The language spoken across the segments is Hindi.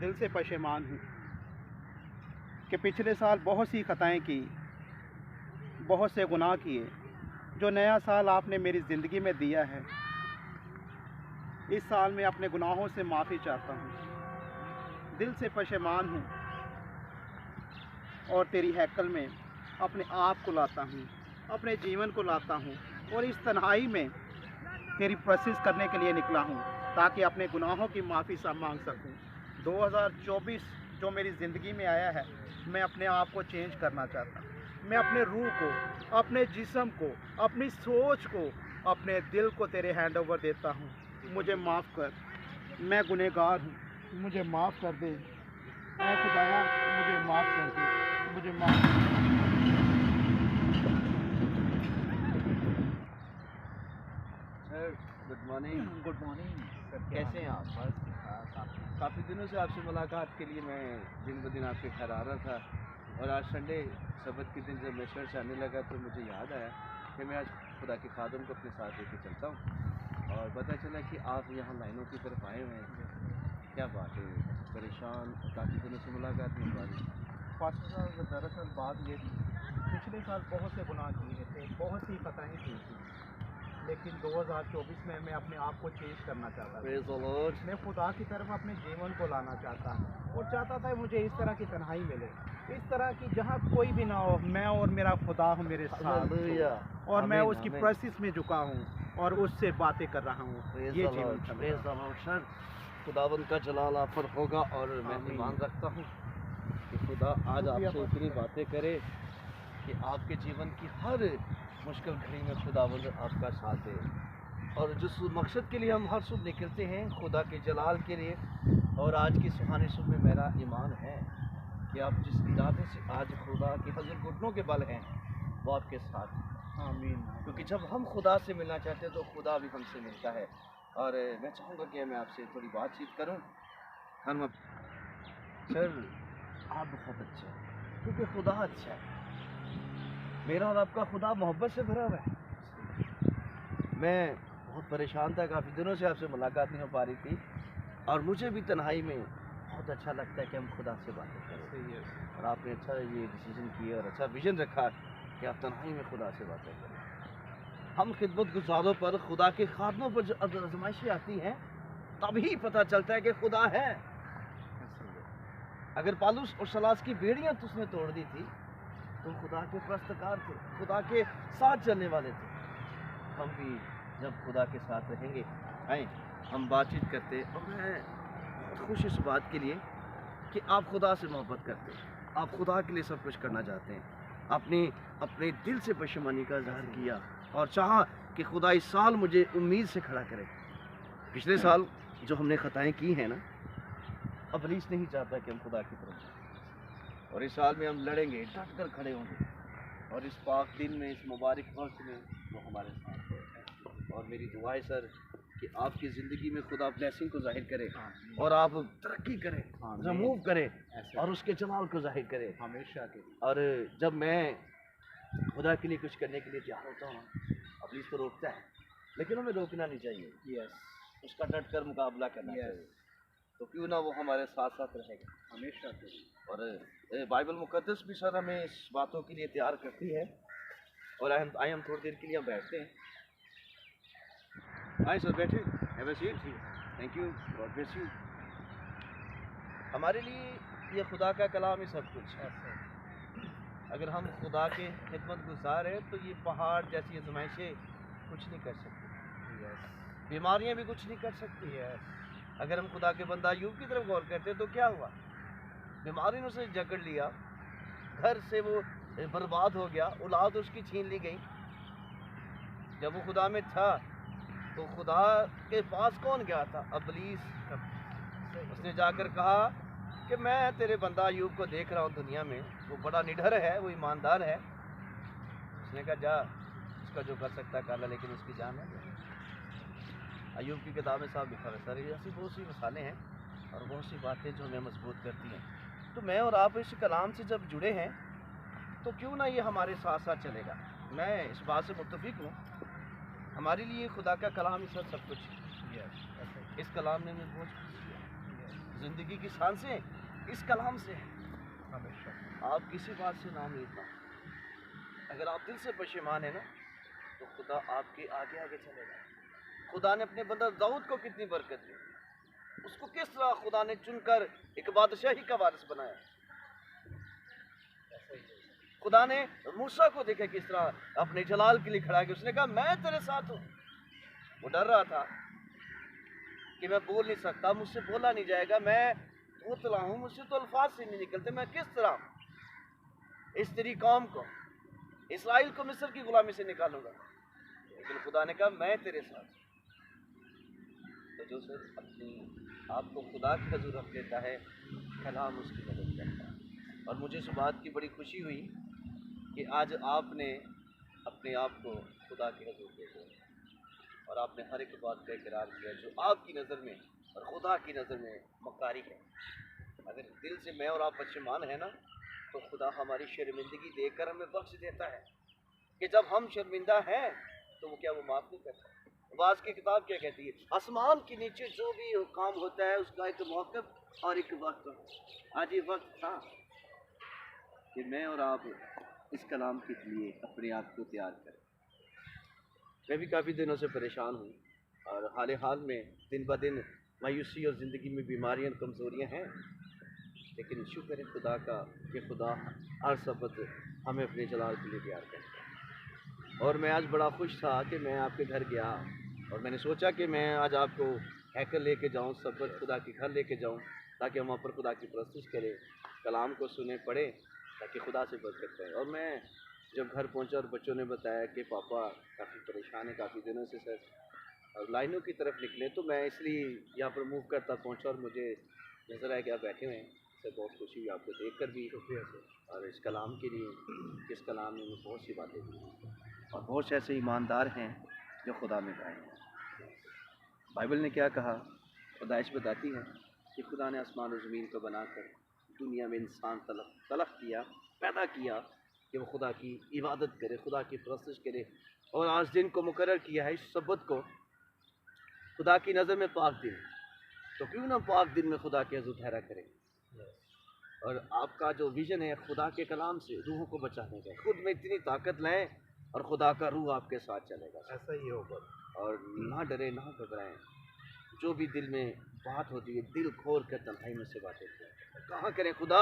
दिल से पशेमान हूँ कि पिछले साल बहुत सी खताएं की, बहुत से गुनाह किए। जो नया साल आपने मेरी ज़िंदगी में दिया है, इस साल मैं अपने गुनाहों से माफ़ी चाहता हूँ। दिल से पशेमान हूँ और तेरी हैकल में अपने आप को लाता हूँ, अपने जीवन को लाता हूँ और इस तन्हाई में तेरी प्रसिद्ध करने के लिए निकला हूँ ताकि अपने गुनाहों की माफ़ी मांग सकूँ। 2024 जो मेरी ज़िंदगी में आया है, मैं अपने आप को चेंज करना चाहता हूँ। मैं अपने रूह को, अपने जिस्म को, अपनी सोच को, अपने दिल को तेरे हैंड ओवर देता हूँ। मुझे माफ़ कर, मैं गुनहगार हूँ, मुझे माफ़ कर दे। ऐ खुदाया, मुझे माफ़ कर दे, मुझे माफ़ कर दे। Good morning. Good morning sir, कैसे हैं आप? बस काफ़ी दिनों से आपसे मुलाकात के लिए मैं दिन ब दिन आपके घर आ रहा था, और आज संडे सबत के दिन जब मैं चर्च आने लगा तो मुझे याद आया कि मैं आज खुदा के खादम को अपने साथ लेके चलता हूँ, और पता चला कि आप यहाँ लाइनों की तरफ आए हुए हैं। क्या बात है, परेशान, काफ़ी दिनों से मुलाकात नहीं हो रही। पास्टर साहब, दरअसल बात ये थी, पिछले साल बहुत से गुनाह किए थे, बहुत सी खताएं की थी, लेकिन 2024 में मैं अपने आप को चेंज करना चाहता Praise the था। Lord। मैं खुदा की तरफ अपने जीवन को लाना चाहता हूँ और चाहता था मुझे इस तरह की तन्हाई मिले, इस तरह की जहाँ कोई भी ना हो, मैं और मेरा खुदा हो मेरे साथ हो, Hallelujah। और मैं आमीन, उसकी आमीन। प्रेसिस में झुका हूँ और उससे बातें कर रहा हूँ। Praise ये the जीवन Lord। था Praise the Lord। सर, खुदावन का जलाल आप पर होगा, और मैं आमीन। ईमान रखता हूँ कि खुदा आज शुक्रिया आपसे पास्टर इतनी बातें करे कि आपके जीवन की हर मुश्किल घड़ी में खुदावंद आपका साथ दे, और जिस मकसद के लिए हम हर सुबह निकलते हैं, खुदा के जलाल के लिए। और आज की सुहानी सुबह में मेरा ईमान है कि आप जिस इरादे से आज खुदा के हज़ूर घुटनों के बल हैं, वो आपके साथ है। आमीन। क्योंकि जब हम खुदा से मिलना चाहते हैं तो खुदा भी हमसे मिलता है। और मैं चाहूँगा कि मैं आपसे थोड़ी बातचीत करूँ। हम सर, आप बहुत अच्छे हैं क्योंकि खुदा अच्छा है। मेरा और आपका खुदा मोहब्बत से भरा हुआ है। मैं बहुत परेशान था, काफ़ी दिनों से आपसे मुलाकात नहीं हो पा रही थी, और मुझे भी तन्हाई में बहुत अच्छा लगता है कि हम खुदा से बातें करें। और आपने अच्छा ये डिसीजन किया और अच्छा विजन रखा कि आप तन्हाई में खुदा से बातें करें। हम खिदमत गुजारों पर, खुदा के खादमों पर जब आजमाइशें आती हैं, तभी पता चलता है कि खुदा है। अगर पालूस और सलास की बेड़ियां तो उसने तोड़ दी थी, तो खुदा के प्रस्तकार थे, खुदा के साथ चलने वाले थे। हम भी जब खुदा के साथ रहेंगे, आए हम बातचीत करते, और मैं बहुत खुश इस बात के लिए कि आप खुदा से मोहब्बत करते हैं, आप खुदा के लिए सब कुछ करना चाहते हैं। आपने अपने दिल से पशेमानी का इज़हार किया और चाहा कि खुदा इस साल मुझे उम्मीद से खड़ा करे। पिछले साल जो हमने खताएं की हैं ना, इब्लीस नहीं चाहता कि हम खुदा की तरफ जाएं, और इस साल में हम लड़ेंगे, डट कर खड़े होंगे, और इस पाक दिन में, इस मुबारक वक्त में वो हमारे साथ है। और मेरी दुआ है सर कि आपकी ज़िंदगी में खुदा ब्लेसिंग को जाहिर करे, और आप तरक्की करें, रिमूव करें, और उसके जलाल को जाहिर करें हमेशा के लिए। और जब मैं खुदा के लिए कुछ करने के लिए तैयार होता हूँ, अब्लीस तो रोकता है, लेकिन हमें रोकना नहीं चाहिए। उसका डट कर मुकाबला करना चाहिए, तो क्यों ना वो हमारे साथ साथ रहेगा हमेशा के लिए। और बाइबल मुकद्दस भी सर हमें इस बातों के लिए तैयार करती है। और आए हम थोड़ी देर के लिए हम बैठते हैं। आए सर, बैठे, have a seat. Thank you, God bless you. हमारे लिए ये खुदा का कलाम ही सब कुछ है। अगर हम खुदा के खिदमत गुजार हैं तो ये पहाड़ जैसी आजमाइशें कुछ नहीं कर सकती, बीमारियां भी कुछ नहीं कर सकती है। अगर हम खुदा के बंदा अय्यूब की तरफ गौर करते तो क्या हुआ, बीमारी ने उसे जकड़ लिया, घर से वो बर्बाद हो गया, औलाद उसकी छीन ली गई। जब वो खुदा में था तो खुदा के पास कौन गया था? इब्लीस। उसने जाकर कहा कि मैं तेरे बंदा अय्यूब को देख रहा हूँ दुनिया में, वो बड़ा निडर है, वो ईमानदार है। उसने कहा जा, उसका जो कर सकता कर ला, लेकिन उसकी जान है। अय्यूब की किताब में साहब लिखा है सर, ऐसी बहुत सी मिसालें हैं और बहुत सी बातें जो हमें मजबूत करती हैं। तो मैं और आप इस कलाम से जब जुड़े हैं तो क्यों ना ये हमारे साथ साथ चलेगा। मैं इस बात से मुत्तफिक हूँ, हमारे लिए खुदा का कलाम ही सब कुछ। इस कलाम ने हमें बहुत कुछ दिया, ज़िंदगी की सांसें इस कलाम से हैं। हमेशा आप किसी बात से ना उम्मीद ना, अगर आप दिल से पशेमान है ना, तो खुदा आपके आगे आगे चलेगा। खुदा ने अपने बंदा दाऊद को कितनी बरकत दी, उसको किस तरह खुदा ने चुनकर एक बादशाही का वारिस बनाया। खुदा ने मूसा को देखा किस तरह अपने जलाल के लिए खड़ा किया, उसने कहा मैं तेरे साथ हूँ। वो डर रहा था कि मैं बोल नहीं सकता, मुझसे बोला नहीं जाएगा, मैं तोतला हूँ, मुझसे तो अल्फाज से नहीं निकलते, मैं किस तरह इस तेरी कौम को, इस्राइल को मिस्र की गुलामी से निकालूंगा। लेकिन खुदा ने कहा मैं तेरे साथ हूँ। तो जो सर अपनी आपको खुदा की हजूर रख देता है, कलाम उसकी मदद करता है। और मुझे इस बात की बड़ी खुशी हुई कि आज आपने अपने आप को खुदा की हजूर दे दिया और आपने हर एक बात का इकरार किया जो आपकी नज़र में और खुदा की नज़र में मकारी है। अगर दिल से मैं और आप पशेमान हैं ना, तो खुदा हमारी शर्मिंदगी देखकर हमें बख्श देता है कि जब हम शर्मिंदा हैं तो वो क्या वो माफ़ नहीं करता। वाज की किताब क्या कहती है, आसमान के नीचे जो भी काम होता है उसका एक मौक़िफ़ और एक वक्त। आज ये वक्त था कि मैं और आप इस कलाम के लिए अपने आप को तैयार करें। मैं भी काफ़ी दिनों से परेशान हूँ और हाल में दिन ब दिन मायूसी और ज़िंदगी में बीमारियाँ कमज़ोरियाँ हैं, लेकिन शुक्र है खुदा का कि खुदा हर सबक हमें अपने जलाल के लिए तैयार करता है। और मैं आज बड़ा खुश था कि मैं आपके घर गया और मैंने सोचा कि मैं आज आपको हैकल लेके जाऊँ, सबक खुदा के घर लेके जाऊँ, ताकि हम वहाँ पर खुदा की परस्तिश करें, कलाम को सुने पढ़ें, ताकि खुदा से बरकत पाएँ। और मैं जब घर पहुँचा और बच्चों ने बताया कि पापा काफ़ी परेशान है काफ़ी दिनों से सर, और लाइनों की तरफ निकले, तो मैं इसलिए यहाँ पर मूव करता पहुँचा और मुझे नज़र आया कि आप बैठे हुए हैं। सर बहुत खुशी हुई आपको देख कर भी, और इस कलाम के लिए, इस कलाम में बहुत सी बातें दी और बहुत से ऐसे ईमानदार हैं जो खुदा में गए हैं। बाइबल ने क्या कहा, खुदाइश बताती है कि खुदा ने आसमान और ज़मीन को बनाकर दुनिया में इंसान तलक़ किया, पैदा किया कि वो खुदा की इबादत करे, खुदा की परस्तिश करे। और आज दिन को मुकर्रर किया है, इस सबत को खुदा की नज़र में पाक दिन, तो क्यों ना पाक दिन में खुदा के हज़ूर ठहरा करें। और आपका जो विज़न है खुदा के कलाम से रूहों को बचाने का, खुद में इतनी ताकत लाएँ और खुदा का रूह आपके साथ चलेगा। ऐसा ही होगा। और ना डरे ना घबराएं, जो भी दिल में बात होती है दिल खोल कर तन्हाई में से बातें करें। कहाँ करें खुदा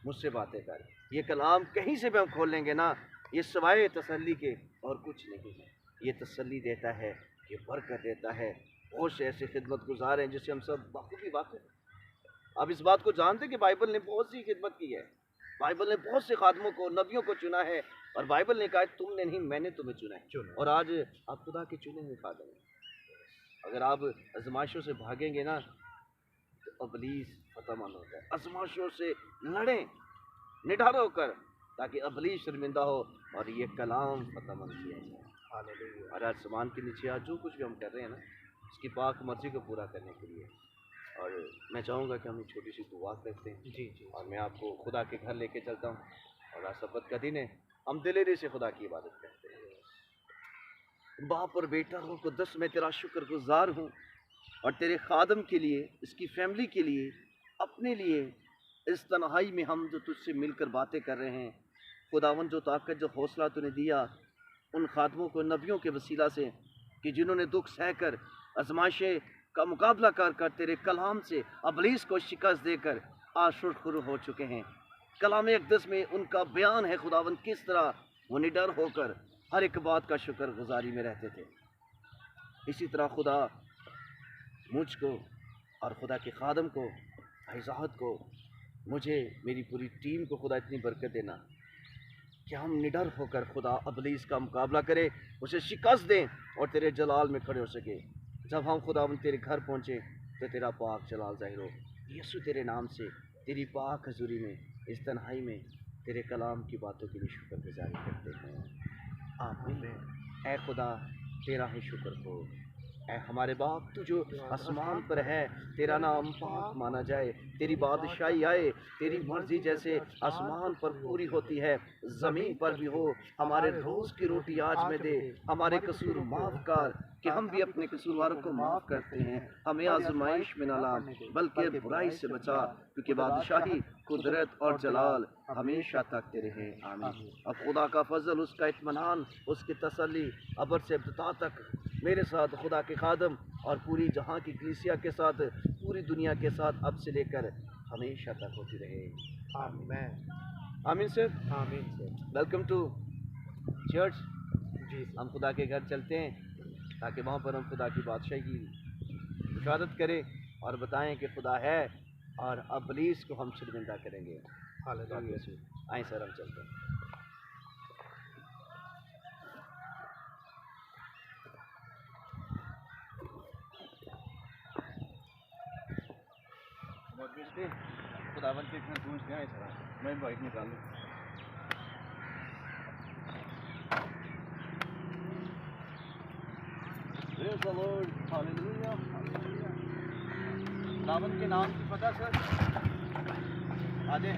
मुझसे बातें कर, ये कलाम कहीं से भी हम खोल लेंगे ना, ये सिवाय तसल्ली के और कुछ नहीं है। ये तसल्ली देता है, ये बरकत देता है। बहुत से ऐसे खिदमत गुजार हैं जिससे हम सब बखूबी वाकिफ़ हैं। आप इस बात को जानते हैं कि बाइबल ने बहुत सी खिदमत की है, बाइबल ने बहुत से खादमों को, नबियों को चुना है, और बाइबल ने कहा तुमने नहीं मैंने तुम्हें चुना है। और आज आप खुदा के चुने हुए खादम हैं। अगर आप आजमाइशों से भागेंगे ना, तो इब्लीस फतहमंद होता है। आजमाइशों से लड़ें निडर होकर, ताकि इब्लीस शर्मिंदा हो और ये कलाम फतहमंद किया जाए। हालेलुया। और आसमान के नीचे आज जो कुछ भी हम कर रहे हैं ना, इसकी पाक मर्जी को पूरा करने के लिए। और मैं चाहूँगा कि हम एक छोटी सी दुआ करते हैं। जी। और मैं आपको खुदा के घर लेके चलता हूँ, और आज सबत का दिन है, हम दिलेरी से खुदा की इबादत करते हैं। बाप और बेटा हो कुद्दस, मैं तेरा शुक्रगुजार हूँ और तेरे खादम के लिए, इसकी फैमिली के लिए, अपने लिए, इस तन्हाई में हम जो तुझसे मिलकर बातें कर रहे हैं, खुदावन जो ताकत जो हौसला तूने दिया उन खादमों को नबियों के वसीला से, कि जिन्होंने दुख सहकर आजमाइशें का मुकाबला कर तेरे कलाम से इब्लीस को शिकस्त देकर आज शुरू हो चुके हैं। कलाम अक़दस में उनका बयान है खुदावन किस तरह वो निडर होकर हर एक बात का शुक्रगुजारी में रहते थे। इसी तरह खुदा मुझको और खुदा के खादम को, भाईजाद को, मुझे, मेरी पूरी टीम को खुदा इतनी बरकत देना कि हम निडर होकर खुदा इब्लीस का मुकाबला करें, उसे शिकस्त दें और तेरे जलाल में खड़े हो सके। जब हम खुदा तेरे घर पहुँचे तो तेरा पाक जलाल ज़ाहिर हो। यीशु तेरे नाम से तेरी पाक हजूरी में, इस तन्हाई में तेरे कलाम की बातों के लिए शुक्रगुजारी करते हैं। आमीन। ऐ खुदा तेरा ही शुक्र हो, ऐ हमारे बाप तू जो आसमान पर है, तेरा नाम पाक माना जाए, तेरी बादशाही आए, तेरी मर्जी जैसे आसमान पर पूरी होती है ज़मीन पर भी हो। हमारे रोज़ की रोटी आज में दे, हमारे कसूर माफ़ कर कि हम भी अपने कसूरवारों को माफ़ करते हैं। हमें आजमाइश में न ला बल्कि बुराई से बचा, क्योंकि बादशाही, कुदरत और जलाल हमेशा तक तेरे हैं। आमीन। अब खुदा का फजल, उसका इत्मीनान, उसकी तसल्ली अबर से इब्तिदा तक मेरे साथ, खुदा के खादम और पूरी जहाँ की कलीसिया के साथ, पूरी दुनिया के साथ अब से लेकर हमेशा तक होती रहे। आमीन। आमीन सर। आमीन सर। Welcome to church. जी हम खुदा के घर चलते हैं ताकि वहाँ पर हम खुदा की बादशाही की इबादत करें और बताएं कि खुदा है, और अबलीस को हम शर्मिंदा करेंगे। हालेलुया। आए सर, हम चलते हैं। खुदावन के घर पहुँच गए सर, मैं बाइक निकाल लूँ। Praise the Lord. Hallelujah. Hallelujah. खुदावन के नाम की पता सर, आजे